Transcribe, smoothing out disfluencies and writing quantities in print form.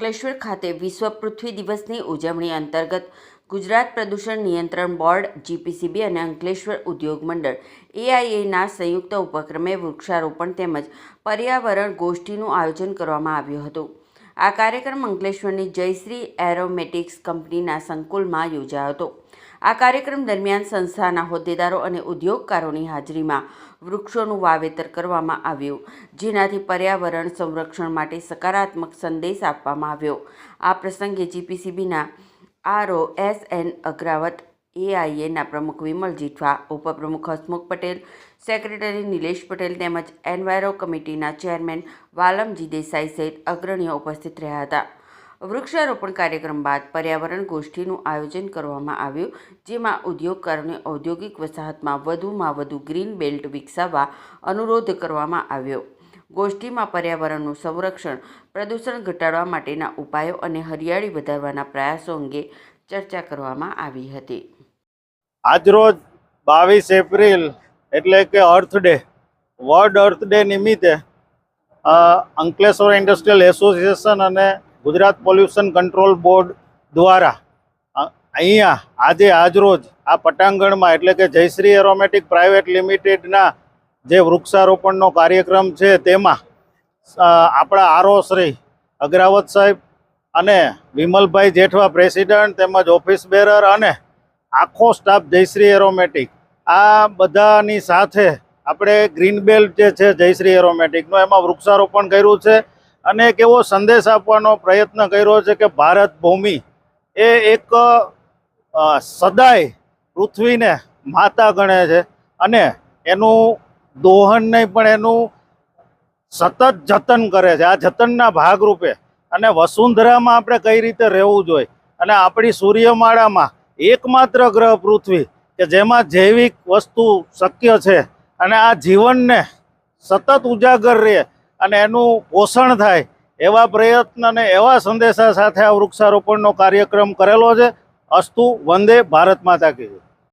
અંકલેશ્વર ખાતે વિશ્વ પૃથ્વી દિવસની ઉજવણી અંતર્ગત ગુજરાત પ્રદૂષણ નિયંત્રણ બોર્ડ જીપીસીબી અને અંકલેશ્વર ઉદ્યોગ મંડળ એઆઈએના સંયુક્ત ઉપક્રમે વૃક્ષારોપણ તેમજ પર્યાવરણ ગોષ્ઠીનું આયોજન કરવામાં આવ્યું હતું। આ કાર્યક્રમ અંકલેશ્વરની જયશ્રી એરોમેટિક્સ કંપનીના સંકુલમાં યોજાયો હતો। આ કાર્યક્રમ દરમિયાન સંસ્થાના હોદ્દેદારો અને ઉદ્યોગકારોની હાજરીમાં વૃક્ષોનું વાવેતર કરવામાં આવ્યું, જેનાથી પર્યાવરણ સંરક્ષણ માટે સકારાત્મક સંદેશ આપવામાં આવ્યો। આ પ્રસંગે જીપીસીબીના આરઓ એસ.એન. અગ્રાવત, એઆઈએના પ્રમુખ વિમલ જીઠવા, ઉપપ્રમુખ હસમુખ પટેલ, સેક્રેટરી નિલેશ પટેલ તેમજ એન્વાયરો કમિટીના ચેરમેન વાલમજી દેસાઈ સહિત અગ્રણીઓ ઉપસ્થિત રહ્યા હતા। વૃક્ષારોપણ કાર્યક્રમ બાદ પર્યાવરણ ગોષ્ઠીનું આયોજન કરવામાં આવ્યું, જેમાં ઉદ્યોગકારોને ઔદ્યોગિક વસાહતમાં વધુમાં વધુ ગ્રીન બેલ્ટ વિકસાવવા અનુરોધ કરવામાં આવ્યો। ગોષ્ઠીમાં પર્યાવરણનું સંરક્ષણ, પ્રદૂષણ ઘટાડવા માટેના ઉપાયો અને હરિયાળી વધારવાના પ્રયાસો અંગે ચર્ચા કરવામાં આવી હતી। આજરોજ 22 એપ્રિલ એટલે કે અર્થ ડે, વર્લ્ડ અર્થ ડે નિમિત્તે અંકલેશ્વર ઇન્ડસ્ટ્રીયલ એસોસિએશન અને ગુજરાત પોલ્યુશન કંટ્રોલ બોર્ડ દ્વારા અહીંયા આજરોજ આ પટાંગણમાં એટલે કે જયશ્રી એરોમેટિક પ્રાઇવેટ લિમિટેડના જે વૃક્ષારોપણનો કાર્યક્રમ છે તેમાં આપણા આરઓ શ્રી અગ્રાવત સાહેબ અને વિમલભાઈ જેઠવા પ્રેસિડન્ટ તેમજ ઓફિસ બેરર અને આખો સ્ટાફ જયશ્રી એરોમેટિક આ બધાની સાથે આપણે ગ્રીન બેલ્ટ જે છે જયશ્રી એરોમેટિકનો એમાં વૃક્ષારોપણ કર્યું છે અને એક એવો સંદેશ આપવાનો પ્રયત્ન કર્યો છે કે ભારત ભૂમિ એ એક સદાય પૃથ્વીને માતા ગણે છે અને એનું દોહન નહીં પણ એનું સતત જતન કરે છે। આ જતનના ભાગરૂપે અને વસુંધરામાં આપણે કઈ રીતે રહેવું જોઈએ અને આપણી સૂર્યમાળામાં એકમાત્ર ગ્રહ પૃથ્વી કે જેમાં જૈવિક વસ્તુ શક્ય છે અને આ જીવનને સતત ઉજાગર રહે અને એનું પોષણ થાય એવા પ્રયત્ન અને એવા સંદેશા સાથે આ વૃક્ષારોપણનો કાર્યક્રમ કરેલો છે। અસ્તુ વંદે ભારત માતા કી જય।